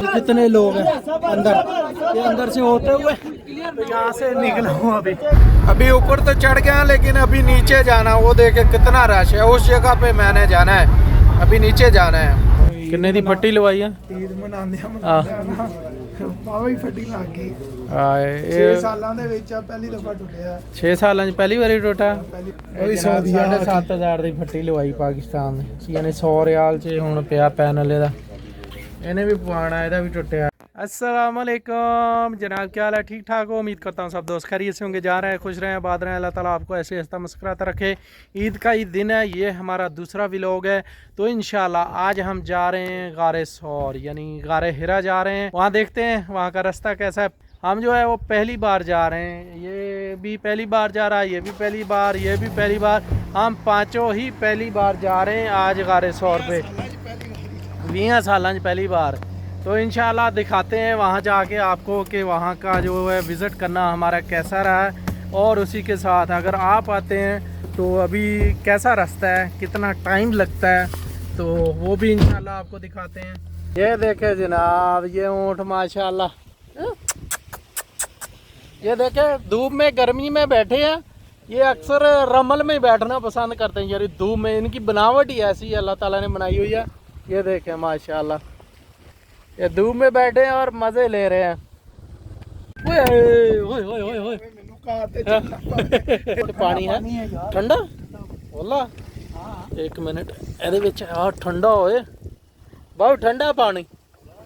कितने लोग हैं अंदर, ये अंदर से होते हुए यहाँ से निकला हूँ अभी ऊपर तो चढ़ गया, लेकिन अभी नीचे जाना, वो देखे कितना रश है। उस जगह पे मैंने जाना है, अभी नीचे जाना है। किन्ने दी फट्टी लवाई है? ईद मनांदे बाबा ही फट्टी लग गई। 6 ਸਾਲਾਂ ਦੇ ਵਿੱਚ ਪਹਿਲੀ ਦਫਾ ਟੁੱਟਿਆ। 6 ਸਾਲਾਂ 'ਚ ਪਹਿਲੀ ਵਾਰੀ ਟੁੱਟਾ। ਉਹਦੀ 7,500 ਦੀ ਫੱਟੀ ਲਵਾਈ ਪਾਕਿਸਤਾਨ ਨੇ, ਯਾਨੀ 100 ਰਿਆਲ 'ਚ ਹੁਣ ਪਿਆ ਪੈਨਲ ਇਹਦਾ, ਇਹਨੇ भी पवाना, ਇਹਦਾ भी टुटिया। अस्सलाम वालेकुम जनाब, क्या हाल है? ठीक ठाक हो? उम्मीद करता हूँ सब दोस्त खैरियत से होंगे। जा रहे हैं, खुश रहें, आबाद रहें, अल्लाह ताला आपको ऐसे हंसता मुस्कुराता रखे। ईद का ईद दिन है, ये हमारा दूसरा व्लॉग है। तो इंशाल्लाह आज हम जा रहे हैं गारे सौर यानी गारे हिरा जा रहे हैं। वहाँ देखते हैं वहाँ का रास्ता कैसा है। हम जो है वो पहली बार जा रहे हैं, ये भी पहली बार जा रहा है, ये भी पहली बार, ये भी पहली बार, हम पाँचों ही पहली बार जा रहे हैं आज गारे सौर पे। 20 साल पहली बार। तो इंशाल्लाह दिखाते हैं वहाँ जाके आपको कि वहाँ का जो है विज़िट करना हमारा कैसा रहा है, और उसी के साथ अगर आप आते हैं तो अभी कैसा रास्ता है, कितना टाइम लगता है, तो वो भी इंशाल्लाह आपको दिखाते हैं। ये देखे जनाब, ये ऊँट माशाल्लाह, ये देखे धूप में गर्मी में बैठे हैं। ये अक्सर रमल में बैठना पसंद करते हैं, यानी धूप में। इनकी बनावट ही ऐसी है, अल्लाह ताला ने बनाई हुई है। ये देखें माशाल्लाह, ये धूप में बैठे हैं और मजे ले रहे हैं। पानी है ठंडा बोला, एक मिनट यार ठंडा होए, बहुत ठंडा पानी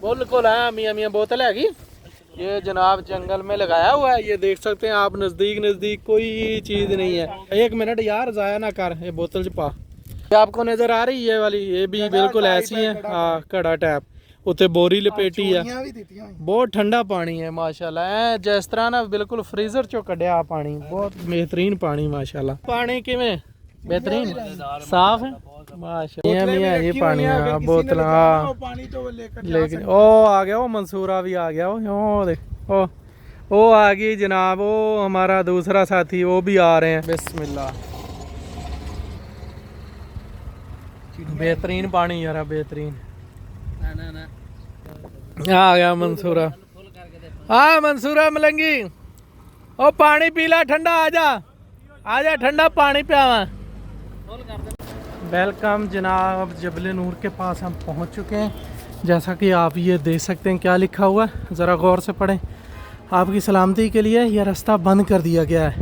बिल्कुल है। मियाँ मियाँ बोतल हैगी, ये जनाब जंगल में लगाया हुआ है। ये देख सकते हैं आप, नज़दीक कोई चीज़ नहीं है। एक मिनट यार ज़ाया ना कर, ये बोतल च पा। आपको नज़र आ रही है ये वाली, ये भी बिल्कुल ऐसी है। हाँ, घड़ा टैप उत्ते बोरी लपेटी है। बहुत ठंडा पानी है माशाल्लाह, जिस तरह ना बिल्कुल फ्रीजर चो कढ़िया पानी। बहुत बेहतरीन पानी माशाल्लाह। पानी किवें बेहतरीन साफ है माशाल्लाह। मियां ये पानी है बोतल। हाँ लेकिन ओ आ गया, वो मंसूरा भी आ गया। ओ देख ओ आ गई जनाब, वो हमारा दूसरा साथी, वो भी आ रहे हैं। बिस्मिल्लाह, बेहतरीन पानी यार, बेहतरीन। आ गया मंसूरा। हाँ मंसूरा मलंगी, ओ पानी पीला ठंडा, आजा ठंडा पानी पियावा। वेलकम जनाब, जबल नूर के पास हम पहुंच चुके हैं। जैसा कि आप ये देख सकते हैं, क्या लिखा हुआ है ज़रा गौर से पढ़ें। आपकी सलामती के लिए यह रास्ता बंद कर दिया गया है।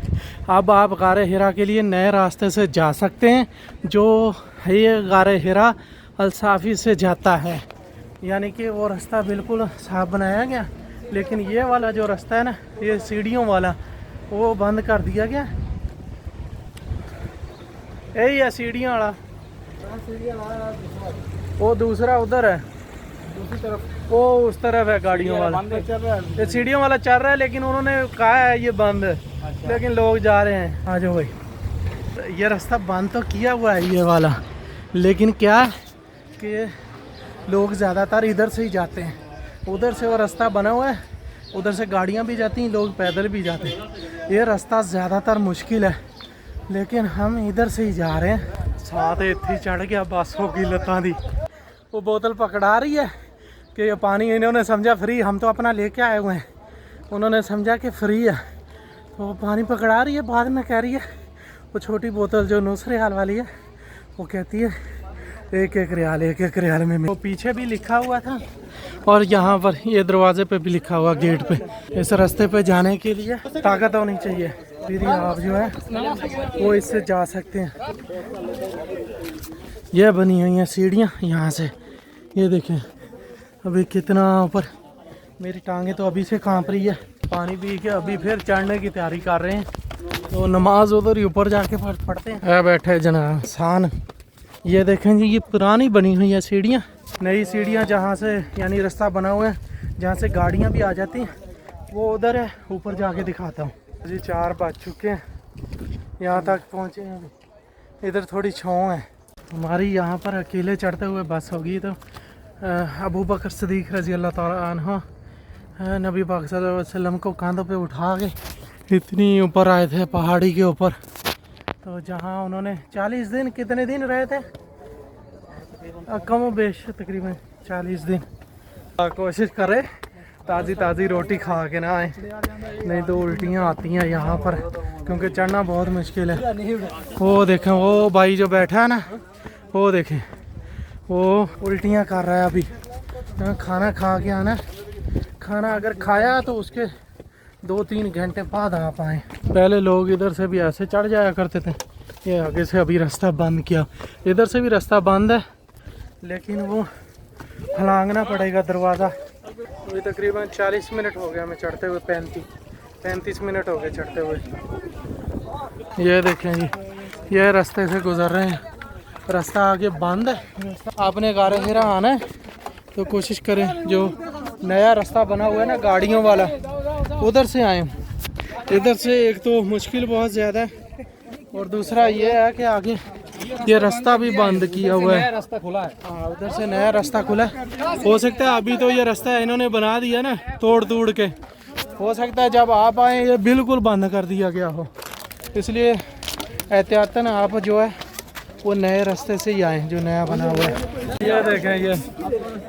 अब आप गारे हिरा के लिए नए रास्ते से जा सकते हैं, जो ये गारे हिरा अलसाफ़ी से जाता है। यानी कि वो रास्ता बिल्कुल साफ बनाया गया, लेकिन ये वाला जो रास्ता है ना, ये सीढ़ियों वाला, वो बंद कर दिया गया। यही है सीढ़ियों वाला, वो दूसरा उधर है, दूसरी तरफ, वो उस तरफ है गाड़ियों वाला। ये सीढ़ियों वाला चल रहा है, लेकिन उन्होंने कहा है ये बंद है। अच्छा। लेकिन लोग जा रहे हैं। आ जाओ भाई, ये रास्ता बंद तो किया हुआ है ये वाला, लेकिन क्या कि लोग ज़्यादातर इधर से ही जाते हैं। उधर से वो रास्ता बना हुआ है, उधर से गाड़ियाँ भी जाती हैं, लोग पैदल भी जाते हैं। ये रास्ता ज़्यादातर मुश्किल है, लेकिन हम इधर से ही जा रहे हैं। साथ इतनी चढ़ गया, बस होगी लतां दी। वो बोतल पकड़ा रही है कि ये पानी इन्होंने समझा फ्री, हम तो अपना लेके आए हुए हैं, उन्होंने समझा कि फ्री है, तो वो पानी पकड़ा रही है। बाद में कह रही है, वो छोटी बोतल जो नुसरे हाल वाली है, वो कहती है एक एक रियाल में। वो पीछे भी लिखा हुआ था, और यहाँ पर ये दरवाजे पे भी लिखा हुआ, गेट पे। इस रास्ते पे जाने के लिए ताकत होनी चाहिए, फिर आप जो है वो इससे जा सकते हैं। ये बनी हुई हैं सीढ़ियाँ यहाँ से, ये देखें अभी कितना ऊपर। मेरी टांगे तो अभी से कांप रही है। पानी पी के अभी फिर चढ़ने की तैयारी कर रहे हैं, तो नमाज उधर ही ऊपर जाके पढ़ते हैं। बैठे जनाब सान, ये देखें जी, ये पुरानी बनी हुई है सीढ़ियाँ। नई सीढ़ियाँ जहाँ से यानी रास्ता बना हुआ है, जहाँ से गाड़ियाँ भी आ जाती हैं, वो उधर है। ऊपर जाके दिखाता हूँ जी। 4 बज चुके हैं, यहाँ तक पहुँचे हैं। इधर थोड़ी छाँव है हमारी। यहाँ पर अकेले चढ़ते हुए बस होगी, तो अबू बकर सिद्दीक़ रज़ी अल्लाह ताला अन्हु नबी पाक सल्लल्लाहु अलैहि वसल्लम को कांधों पे उठा के इतनी ऊपर आए थे पहाड़ी के ऊपर, तो जहाँ उन्होंने 40 दिन, कितने दिन रहे थे, कम बेश तकरीबन 40 दिन। कोशिश करें ताज़ी ताज़ी रोटी खा के ना आए, नहीं तो उल्टियाँ आती हैं यहाँ पर, क्योंकि चढ़ना बहुत मुश्किल है। वो देखें वो भाई जो बैठा है ना, वो देखें वो उल्टियाँ कर रहा है अभी। खाना खा के आना, खाना अगर खाया तो उसके 2-3 घंटे बाद आ पाए। पहले लोग इधर से भी ऐसे चढ़ जाया करते थे, ये आगे से अभी रास्ता बंद किया। इधर से भी रास्ता बंद है, लेकिन वो फलांगना पड़ेगा दरवाज़ा। अभी तकरीबन 40 मिनट हो गया हमें चढ़ते हुए, 35 मिनट हो गए चढ़ते हुए। ये देखें जी, ये रास्ते से गुजर रहे हैं, रास्ता आगे बंद है। आपने गारा आना है तो कोशिश करें जो नया रास्ता बना हुआ है ना गाड़ियों वाला, उधर से आए। इधर से एक तो मुश्किल बहुत ज़्यादा है, और दूसरा ये है कि आगे ये रास्ता भी बंद किया हुआ है। रास्ता खुला है, हाँ उधर से नया रास्ता खुला है। हो सकता है अभी तो ये रास्ता इन्होंने बना दिया ना तोड़ के, हो सकता है जब आप आए ये बिल्कुल बंद कर दिया गया हो, इसलिए एहतियातन आप जो है वो नए रास्ते से ही आए जो नया बना हुआ है। ये देखें, ये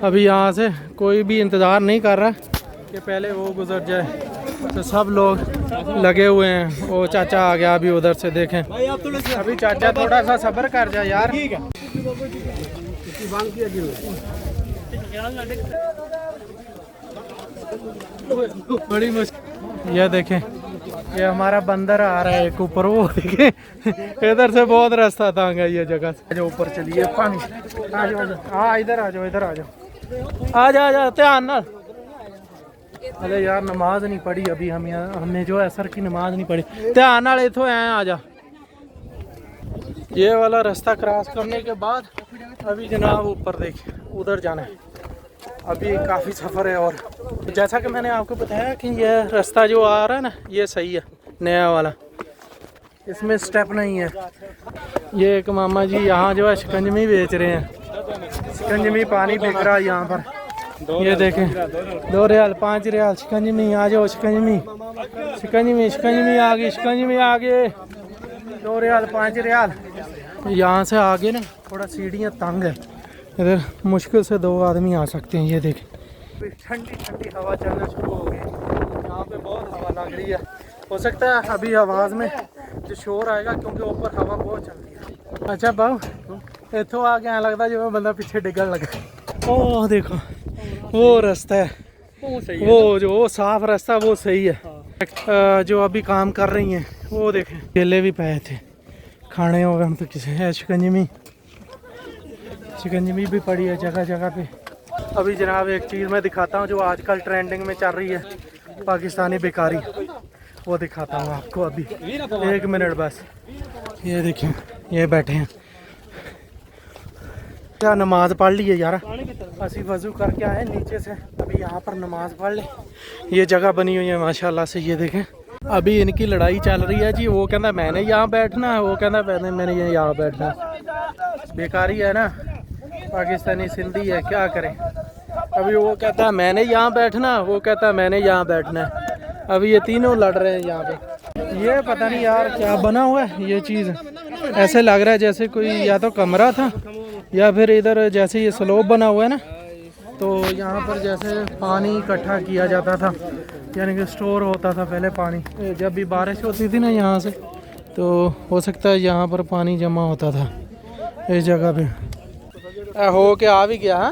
अभी यहाँ से कोई भी इंतज़ार नहीं कर रहा कि पहले वो गुजर जाए, तो सब लोग लगे हुए हैं। वो चाचा आ गया अभी उधर से, देखें अभी चाचा थोड़ा सा सब्र कर जाए यार। बड़ी मुश्किल। ये देखें ये हमारा बंदर आ रहा है एक ऊपर, वो देखें इधर से बहुत रास्ता तंग है ये जगह से। जो ऊपर चलिए पानी, आ जाओ, हाँ इधर आ जाओ, इधर आ जाओ, आ जा ध्यान ना। अरे यार नमाज नहीं पढ़ी अभी हमने जो असर की नमाज नहीं पढ़ी। ध्यान नाल इथों आए, आ जा। ये वाला रास्ता क्रॉस करने के बाद अभी जनाब ऊपर देखिए उधर जाना है। अभी काफ़ी सफ़र है, और जैसा कि मैंने आपको बताया कि ये रास्ता जो आ रहा है ना ये सही है, नया वाला, इसमें स्टेप नहीं है। ये एक मामा जी यहाँ जो है शिकंजमी बेच रहे हैं, शिकंजमी पानी बिक रहा है यहाँ पर। ये देखें 2 रियाल 5 रियाल शिकंजमी। आ जाओ शिकंजमी, शिकंजमी आ गई, शिकंजमी आ गए। 2 रियाल 5 रियाल। यहाँ से आगे ना थोड़ा सीढ़ियाँ तंग है, इधर मुश्किल से 2 आदमी आ सकते हैं। ये देखें ठंडी ठंडी हवा चलना शुरू हो गई, यहाँ पे बहुत हवा लग रही है। हो सकता है अभी आवाज़ में जो शोर आएगा, क्योंकि ऊपर हवा बहुत चलती है। अच्छा बाबू इतों आके ऐ लगता जो बंदा पीछे डिगन लगा। ओह देखो वो रास्ता है, वो जो साफ रास्ता वो सही है। जो अभी काम कर रही हैं वो देखें, केले भी पाए थे, खाने होगा हम तो किसी है। शिकंजमी भी पड़ी है जगह जगह पे। अभी जनाब एक चीज़ मैं दिखाता हूँ जो आजकल ट्रेंडिंग में चल रही है, पाकिस्तानी बेकारी, वो दिखाता हूँ आपको अभी। 1 मिनट बस। ये देखिए ये बैठे हैं, क्या नमाज पढ़ ली है यार, असी वज़ू करके आए नीचे से, अभी यहाँ पर नमाज पढ़ ले। ये जगह बनी हुई है माशाल्लाह से। ये देखें अभी इनकी लड़ाई चल रही है जी, वो कहता मैंने यहाँ बैठना है, वो कहता मैंने यहाँ बैठना है। बेकारी है ना, पाकिस्तानी सिंधी है, क्या करें। अभी वो कहता है मैंने यहाँ बैठना, वो कहता है मैंने यहाँ बैठना है। अभी ये तीनों लड़ रहे हैं यहाँ पे। ये पता नहीं यार क्या बना हुआ है ये चीज़, ऐसे लग रहा है जैसे कोई या तो कमरा था या फिर इधर जैसे ये स्लोप बना हुआ है ना, तो यहाँ पर जैसे पानी इकट्ठा किया जाता था, यानी कि स्टोर होता था पहले पानी। जब भी बारिश होती थी ना यहाँ से, तो हो सकता है यहाँ पर पानी जमा होता था इस जगह पे। हो के आ भी गया है,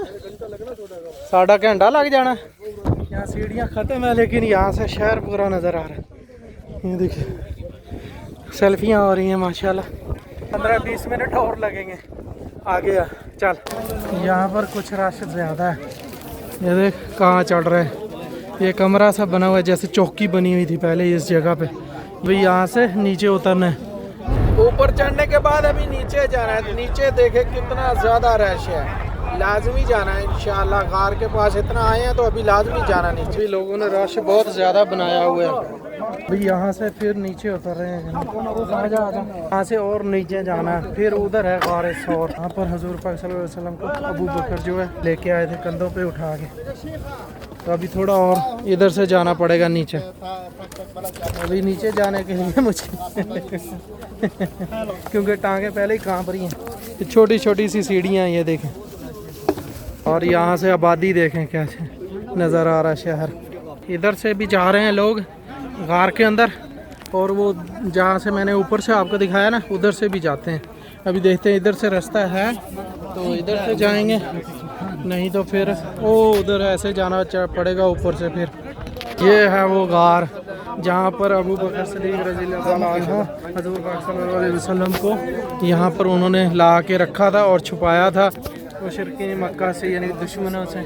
1.5 घंटा लग जाना। यहाँ सीढ़ियाँ ख़त्म है, लेकिन यहाँ से शहर पूरा नज़र आ रहा है। ये देखिए सेल्फियाँ हो रही हैं माशाल्लाह। 15-20 मिनट और लगेंगे आगे आ। चल यहाँ पर कुछ रश ज़्यादा है। ये देख कहाँ चढ़ रहे हैं। ये कमरा सा बना हुआ है, जैसे चौकी बनी हुई थी पहले इस जगह पे। भाई यहाँ से नीचे उतरना है, ऊपर चढ़ने के बाद अभी नीचे जाना है। नीचे देखे कितना ज़्यादा रश है, लाजमी जाना है इंशाल्लाह। गार के पास इतना आए हैं तो अभी लाजमी जाना नीचे। लोगों ने रश बहुत ज़्यादा बनाया हुआ है। भाई यहाँ से फिर नीचे उतर रहे हैं। यहाँ से और नीचे जाना है, फिर उधर है गारे सौर। यहाँ पर हुजूर पाक सल्लल्लाहु अलैहि वसल्लम को अबू बकर जो है लेके आए थे कंधों पे उठा के। तो अभी थोड़ा और इधर से जाना पड़ेगा नीचे। अभी नीचे जाने के लिए मुझे क्योंकि टांगे पहले ही कांप रही हैं। छोटी छोटी सी सीढ़ियाँ ये देखें, और यहाँ से आबादी देखें कैसे नज़र आ रहा है शहर। इधर से भी जा रहे हैं लोग गार के अंदर, और वो जहाँ से मैंने ऊपर से आपको दिखाया ना उधर से भी जाते हैं। अभी देखते हैं इधर से रास्ता है तो इधर से जाएंगे, नहीं तो फिर वो उधर ऐसे जाना पड़ेगा ऊपर से। फिर ये है वो गार जहाँ पर अबू बकर सिद्दीक़ रज़ियल्लाहु अन्हु हुज़ूर पाक सल्लल्लाहु अलैहि वसल्लम को यहाँ पर उन्होंने ला के रखा था और छुपाया था मुशरिकीन मक्का से, यानी दुश्मनों से।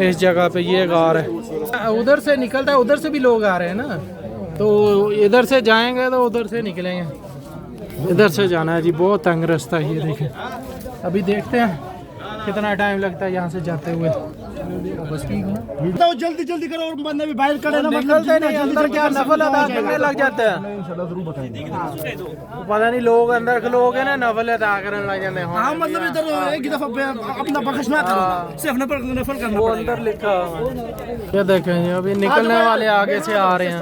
इस जगह पे ये गार है। उधर से निकलता है, उधर से भी लोग आ रहे हैं ना, तो इधर से जाएंगे तो उधर से निकलेंगे। इधर से जाना है जी, बहुत तंग रास्ता है ये देखें। अभी देखते हैं कितना टाइम लगता है यहाँ से जाते हुए। बस ठीक है, तो जल्दी जल्दी करो और बंदे भी बाहर खड़े ना, निकलते नहीं अंदर, क्या नफल अदा करने लग जाते हैं। पता नहीं लोग अंदर के लोग है ना नफल अदा करने लग जाते हैं। हाँ मतलब इधर एक दफा अपना बख्श ना करो, सिर्फ नफल करना वो अंदर लिखा हुआ है। ये देखें जी, अभी निकलने वाले आगे से आ रहे हैं।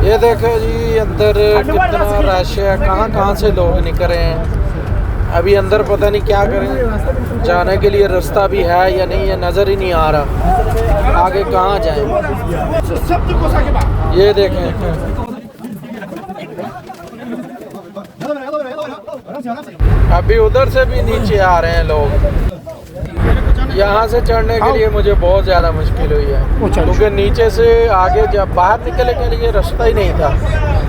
ये देखें जी अंदर कितना रश है, कहाँ से लोग निकल रहे हैं। अभी अंदर पता नहीं क्या करें, जाने के लिए रास्ता भी है या नहीं है नज़र ही नहीं आ रहा। आगे कहाँ जाएं। ये देखें अभी उधर से भी नीचे आ रहे हैं लोग। यहाँ से चढ़ने के लिए मुझे बहुत ज़्यादा मुश्किल हुई है, क्योंकि नीचे से आगे जब बाहर निकलने के लिए रास्ता ही नहीं था,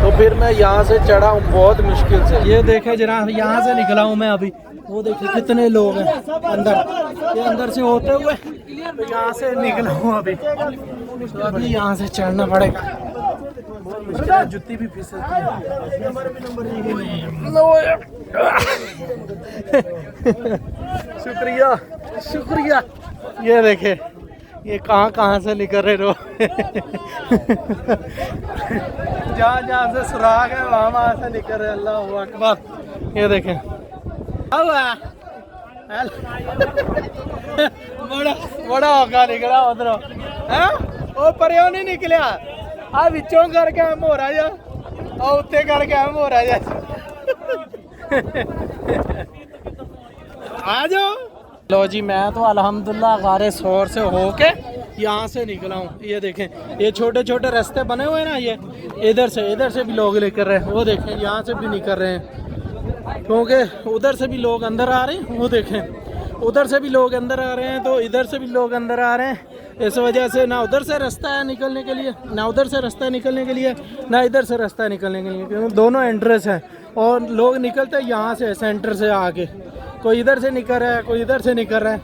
तो फिर मैं यहाँ से चढ़ा हूँ बहुत मुश्किल से। ये देखे जनाब, यहाँ से निकला हूँ मैं अभी। वो देखिए कितने लोग हैं अंदर, ये अंदर से होते हुए तो यहाँ से निकला हूँ अभी। तो अभी यहाँ से चढ़ना पड़ेगा, बहुत मुश्किल है, जुत्ती भी फिसलती है। शुक्रिया शुक्रिया। ये देखे ये कहाँ से निकल रहे लोग। जहाँ से सुराग है वहाँ से निकल रहे। अल्लाह अकबर। ये देखें बड़ा होगा निकला उधर है, वो परियों नहीं निकलिया। आ विचों करके हम हो रहा जा, और उत्ते करके हम हो रहा जा। आ जाओ। लो जी, मैं तो अल्हम्दुलिल्लाह गारे सौर से होके यहाँ से निकला हूँ। ये देखें ये छोटे छोटे रास्ते बने हुए हैं ना, ये इधर से भी लोग लेकर रहे हैं। वो देखें यहाँ से भी निकल रहे हैं, क्योंकि उधर से भी लोग अंदर आ रहे हैं। वो देखें उधर से भी लोग अंदर आ रहे हैं, तो इधर से भी लोग अंदर आ रहे हैं। इस वजह से ना उधर से रास्ता है निकलने के लिए, ना उधर से रास्ता निकलने के लिए, ना इधर से रास्ता निकलने के लिए, क्योंकि दोनों एंट्रेंस है। और लोग निकलते हैं यहाँ से सेंटर से आके, कोई इधर से निकल रहा है, कोई इधर से निकल रहा है।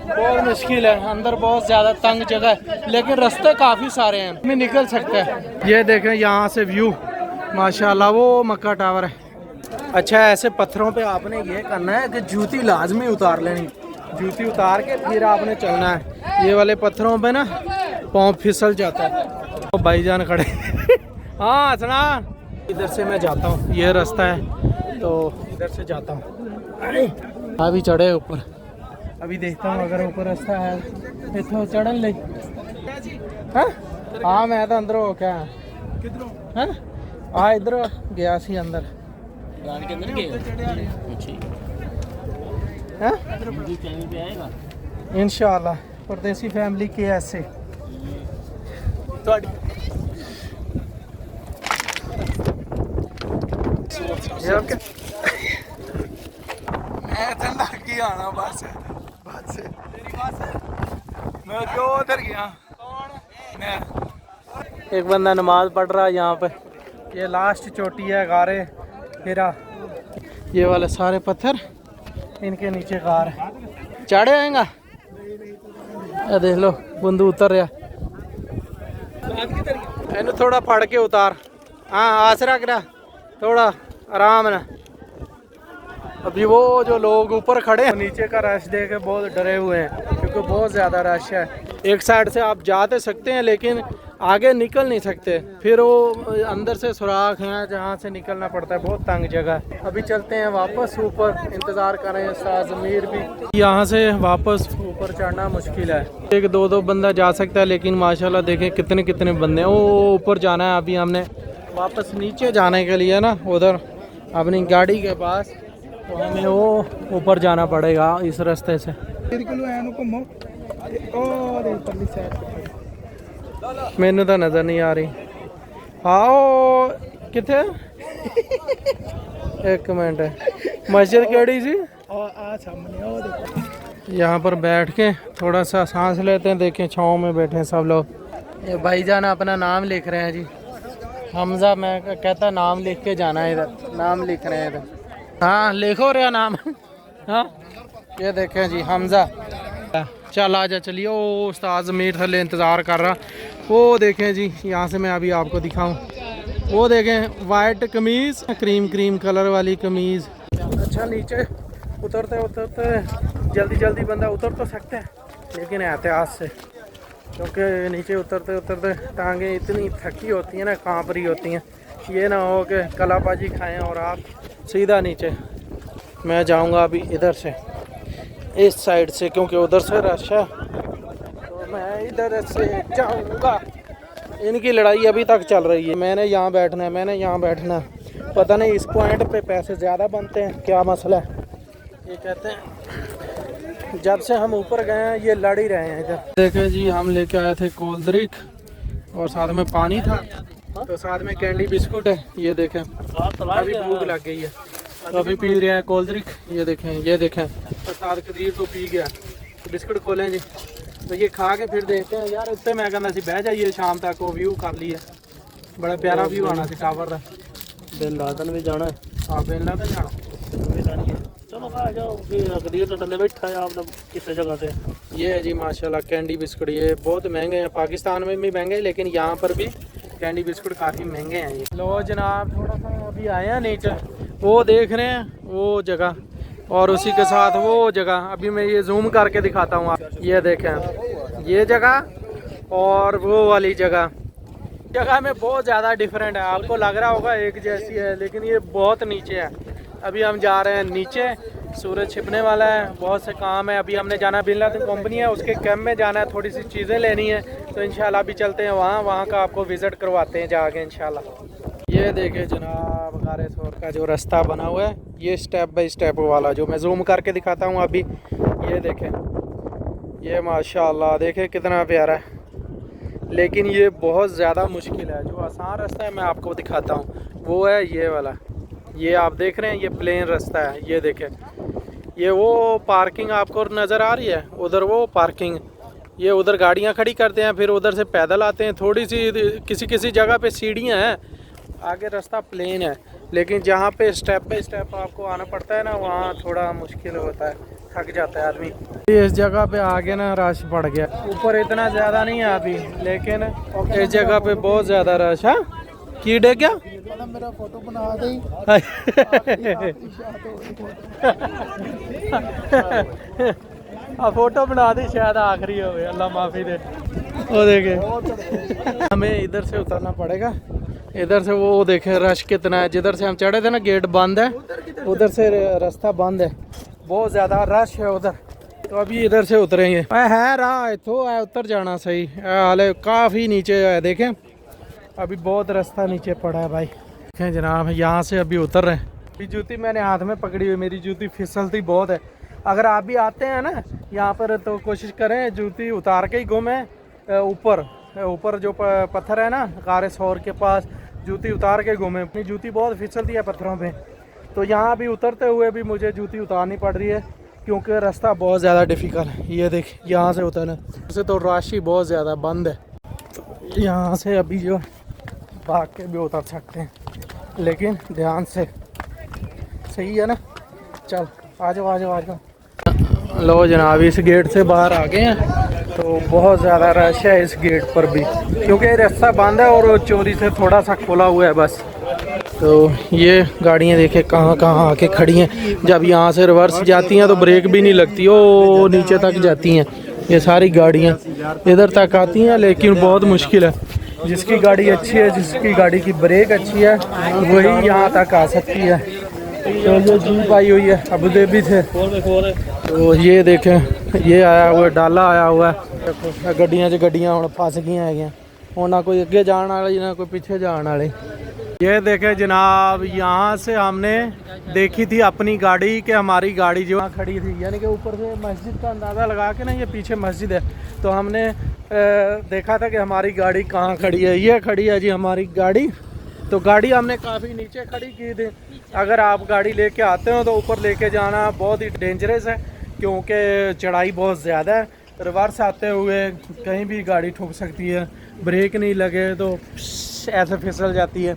बहुत मुश्किल है, अंदर बहुत ज़्यादा तंग जगह है, लेकिन रास्ते काफ़ी सारे हैं, में निकल सकते हैं। ये देखें यहाँ से व्यू माशाल्लाह, वो मक्का टावर है। अच्छा, ऐसे पत्थरों पे आपने ये करना है कि जूती लाजमी उतार लेनी, जूती उतार के फिर आपने चलना है। ये वाले पत्थरों पे ना पाँव फिसल जाता है। तो भाईजान खड़े। हाँ सुना, इधर से मैं जाता हूँ, ये रास्ता है तो इधर से जाता हूँ। अभी चढ़े ऊपर, अभी देखता हूँ अगर ऊपर रास्ता है इतो चढ़न ले। हाँ मैं तो अंदर हो क्या है, हाँ इधर गया सी अंदर के अंदर गए इंशाल्लाह। परदेसी फैमिली के ऐसे मैं तो लगी आना बस से मैं क्यों उधर गया। मैं एक बंदा नमाज पढ़ रहा है यहाँ पे। ये लास्ट चोटी है गारे फिरा, ये वाले सारे पत्थर इनके नीचे गार है। चढ़े आएगा देख लो बंदू उतर रहा, इन्हें थोड़ा फड़ के उतार। हाँ आसरा करा थोड़ा आराम ना। अभी वो जो लोग ऊपर खड़े हैं नीचे का रश देख के बहुत डरे हुए हैं, क्योंकि बहुत ज़्यादा रश है। एक साइड से आप जा तो सकते हैं, लेकिन आगे निकल नहीं सकते, फिर वो अंदर से सुराख है जहाँ से निकलना पड़ता है, बहुत तंग जगह है। अभी चलते हैं वापस ऊपर, इंतज़ार कर रहे हैं उस्ताद ज़मीर भी। यहाँ से वापस ऊपर चढ़ना मुश्किल है, एक दो बंदा जा सकता है, लेकिन माशाल्लाह देखें कितने कितने बंदे हैं। वो ऊपर जाना है, अभी हमने वापस नीचे जाने के लिए ना उधर अपनी गाड़ी के पास, तो हमें वो ऊपर जाना पड़ेगा इस रास्ते से। मैंने तो नज़र नहीं आ रही। आओ किथे एक मिनट है, मस्जिद केड़ी सी? यहाँ पर बैठ के थोड़ा सा सांस लेते हैं। देखें छाँव में बैठे हैं सब लोग। ये भाईजान अपना नाम लिख रहे हैं जी, हमजा। मैं कहता नाम लिख के जाना है इधर, नाम लिख रहे हैं इधर। हाँ लिखो रहा नाम। हाँ ये देखें जी हमजा। चल आजा चलिए। वो उस्ताद ज़मीर थले इंतज़ार कर रहा। वो देखें जी, यहाँ से मैं अभी आपको दिखाऊं। वो देखें वाइट कमीज़, क्रीम कलर वाली कमीज़। अच्छा नीचे उतरते उतरते जल्दी जल्दी बंदा उतर तो सकता है, लेकिन एहतियात से, क्योंकि नीचे उतरते उतरते टांगें इतनी थकी होती हैं ना, कांप रही होती हैं। ये ना हो कि कलाबाजी खाएं और आप सीधा नीचे। मैं जाऊंगा अभी इधर से, इस साइड से, क्योंकि उधर से रश है, तो मैं इधर से जाऊंगा। इनकी लड़ाई अभी तक चल रही है। मैंने यहाँ बैठना है, मैंने यहाँ बैठना है। पता नहीं इस पॉइंट पे पैसे ज़्यादा बनते हैं, क्या मसला है। ये कहते हैं जब से हम ऊपर गए हैं ये लड़ ही रहे हैं इधर। देखें जी, हम लेके आए थे कोल्ड ड्रिंक और साथ में पानी था, तो साथ में कैंडी बिस्कुट है। ये देखें अभी भूख लग गई है, तो अभी पी रहे हैं कोल्ड ड्रिंक। ये देखें तो साथ कदीर तो पी गया। तो बिस्कुट खोलें जी, तो ये खा के फिर देखते हैं यार। उत्ते मैं कहना सी बह जाइए शाम तक, वो व्यू कर लिया। बड़ा प्यारा व्यू आना सी टावर का। बिन लादन भी जाना है। हाँ बिन लादन जाना। चलो आ जाओ, कदीर तो टल्ले बैठा है आपने किस जगह से। ये है जी माशाल्लाह कैंडी बिस्कुट। ये बहुत महंगे हैं, पाकिस्तान में भी महंगे हैं, लेकिन यहाँ पर भी कैंडी बिस्कुट काफ़ी महंगे हैं। ये लो जनाब, थोड़ा सा अभी आए हैं नीचे, वो देख रहे हैं वो जगह, और उसी के साथ वो जगह। अभी मैं ये जूम करके दिखाता हूँ आप। ये देखें ये जगह और वो वाली जगह में बहुत ज़्यादा डिफरेंट है। आपको लग रहा होगा एक जैसी है, लेकिन ये बहुत नीचे है। अभी हम जा रहे हैं नीचे, सूरज छिपने वाला है, बहुत से काम है। अभी हमने जाना बिन लादेन कंपनी है, उसके कैंप में जाना है, थोड़ी सी चीज़ें लेनी है, तो इंशाल्लाह अभी चलते हैं वहाँ का आपको विज़िट करवाते हैं जाके इंशाल्लाह। ये देखें जनाब, गारे सोर का जो रास्ता बना हुआ है, ये स्टेप बाय स्टेप वाला जो मैं जूम करके दिखाता हूँ अभी। ये देखें, ये माशाल्लाह देखें कितना प्यारा है, लेकिन ये बहुत ज़्यादा मुश्किल है। जो आसान रास्ता है मैं आपको दिखाता हूँ, वो है ये वाला। ये आप देख रहे हैं, ये प्लेन रास्ता है। ये देखें, ये वो पार्किंग आपको नज़र आ रही है, उधर वो पार्किंग। ये उधर गाड़ियाँ खड़ी करते हैं, फिर उधर से पैदल आते हैं। थोड़ी सी किसी जगह पे सीढ़ियाँ हैं, आगे रास्ता प्लेन है, लेकिन जहाँ पे स्टेप बाय स्टेप आपको आना पड़ता है ना, वहाँ थोड़ा मुश्किल होता है, थक जाता है आदमी। इस जगह पे आगे ना रश बढ़ गया। ऊपर इतना ज़्यादा नहीं है अभी, लेकिन इस जगह पे बहुत ज़्यादा रश है। कीड़े क्या मेरा फोटो बना दे। फोटो बना दी, शायद आखिरी हो गया, अल्लाह माफ़ी दे। वो देखे हमें इधर से उतरना पड़ेगा, इधर से। वो देखे रश कितना है। जिधर से हम चढ़े थे ना, गेट बंद है, उधर से रास्ता बंद है, बहुत ज़्यादा रश है उधर। तो अभी इधर से उतरेंगे। है राह तो है, उतर जाना सही। हाले काफ़ी नीचे है, देखें अभी बहुत रास्ता नीचे पड़ा है भाई। देखें जनाब, यहाँ से अभी उतर रहे हैं। अभी जूती मैंने हाथ में पकड़ी हुई, मेरी जूती फिसलती बहुत है। अगर आप भी आते हैं ना यहाँ पर, तो कोशिश करें जूती उतार के ही घूमें। ऊपर जो पत्थर है ना गारे सौर के पास, जूती उतार के घूमें। अपनी जूती बहुत फिसलती है पत्थरों पे, तो यहाँ भी उतरते हुए भी मुझे जूती उतारनी पड़ रही है, क्योंकि रास्ता बहुत ज़्यादा डिफ़िकल्ट है। ये देख, यहाँ से उतरना से तो राशि बहुत ज़्यादा बंद है, तो यहाँ से अभी जो भाग के भी उतर सकते हैं, लेकिन ध्यान से। सही है ना? चल आ जाओ। लो जनाब, इस गेट से बाहर आ गए हैं, तो बहुत ज़्यादा रश है इस गेट पर भी, क्योंकि रास्ता बंद है और चोरी से थोड़ा सा खोला हुआ है बस। तो ये गाड़ियाँ देखे कहाँ आके खड़ी हैं। जब यहाँ से रिवर्स जाती हैं तो ब्रेक भी नहीं लगती, वो नीचे तक जाती हैं। ये सारी गाड़ियाँ इधर तक आती हैं, लेकिन बहुत मुश्किल है। जिसकी गाड़ी अच्छी है, जिसकी गाड़ी की ब्रेक अच्छी है, वही यहाँ तक आ सकती है। तो ये जीप आई हुई है अबू धाबी से। तो ये देखें, ये आया हुआ डाला आया हुआ है। गड्डियां च गड्डियां हुण फस गई हैं, हुण ना कोई अगे जाने वाली ना कोई पीछे जाने वाले। ये देखें जनाब, यहाँ से हमने देखी थी अपनी गाड़ी कि हमारी गाड़ी जो वहाँ खड़ी थी, यानी कि ऊपर से मस्जिद का अंदाज़ा लगा के ना, ये पीछे मस्जिद है, तो हमने देखा था कि हमारी गाड़ी कहाँ खड़ी है। ये खड़ी है जी हमारी गाड़ी। तो गाड़ी हमने काफ़ी नीचे खड़ी की थी। अगर आप गाड़ी लेके आते हो तो ऊपर लेके जाना बहुत ही डेंजरस है, क्योंकि चढ़ाई बहुत ज़्यादा है। रिवर्स आते हुए कहीं भी गाड़ी ठुक सकती है, ब्रेक नहीं लगे तो ऐसे फिसल जाती है।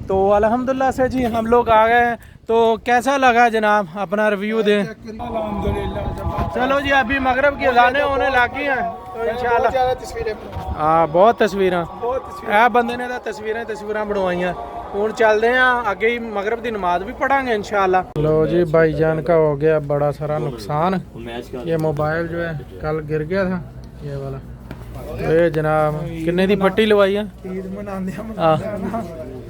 तो अल्हम्दुलिल्लाह से जी हम लोग आ गए हैं। तो कैसा लगा जनाब, अपना रिव्यू दें। चलो जी, अभी मगरब की अज़ानें होने लगी हैं, तो इंशाल्लाह हाँ बहुत तस्वीरें बंदे ने तस्वीरें बनवाइयां। हुण चलते हैं आगे ही, मगरब की नमाज भी पढ़ांगे इंशाल्लाह। लो जी, भाईजान का हो गया बड़ा सारा नुकसान। ये मोबाइल जो है कल गिर गया था, ये वाला। ये जनाब किन्ने दी पट्टी लवाई है? ईद मनांदे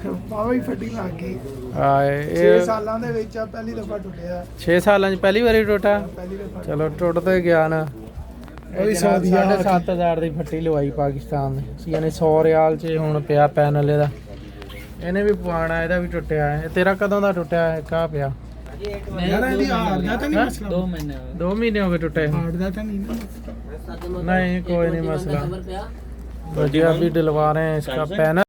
बावा ही पट्टी लग गई। 6 सालां दे विच पहली दफा टुटिया। 6 सालां च पहली बारी टुटा। चलो टुट तो गया ना। 7,500 ਦੀ ਫੱਟੀ ਲਵਾਈ ਪਾਕਿਸਤਾਨ ਦੇ, ਯਾਨੀ 100 ਰਿਆਲ ਚ ਹੁਣ ਪਿਆ ਪੈਨਲ ਇਹਦਾ। ਇਹਨੇ ਵੀ ਪਵਾਣਾ, ਇਹਦਾ ਵੀ ਟੁੱਟਿਆ ਹੈ। ਤੇਰਾ ਕਦੋਂ ਦਾ ਟੁੱਟਿਆ ਹੈ? ਕਾ ਪਿਆ? 2 ਮਹੀਨੇ ਹੋ ਗਏ ਟੁੱਟੇ। नहीं कोई नहीं मसला, बढ़िया। अभी डलवा रहे हैं इसका पैनल।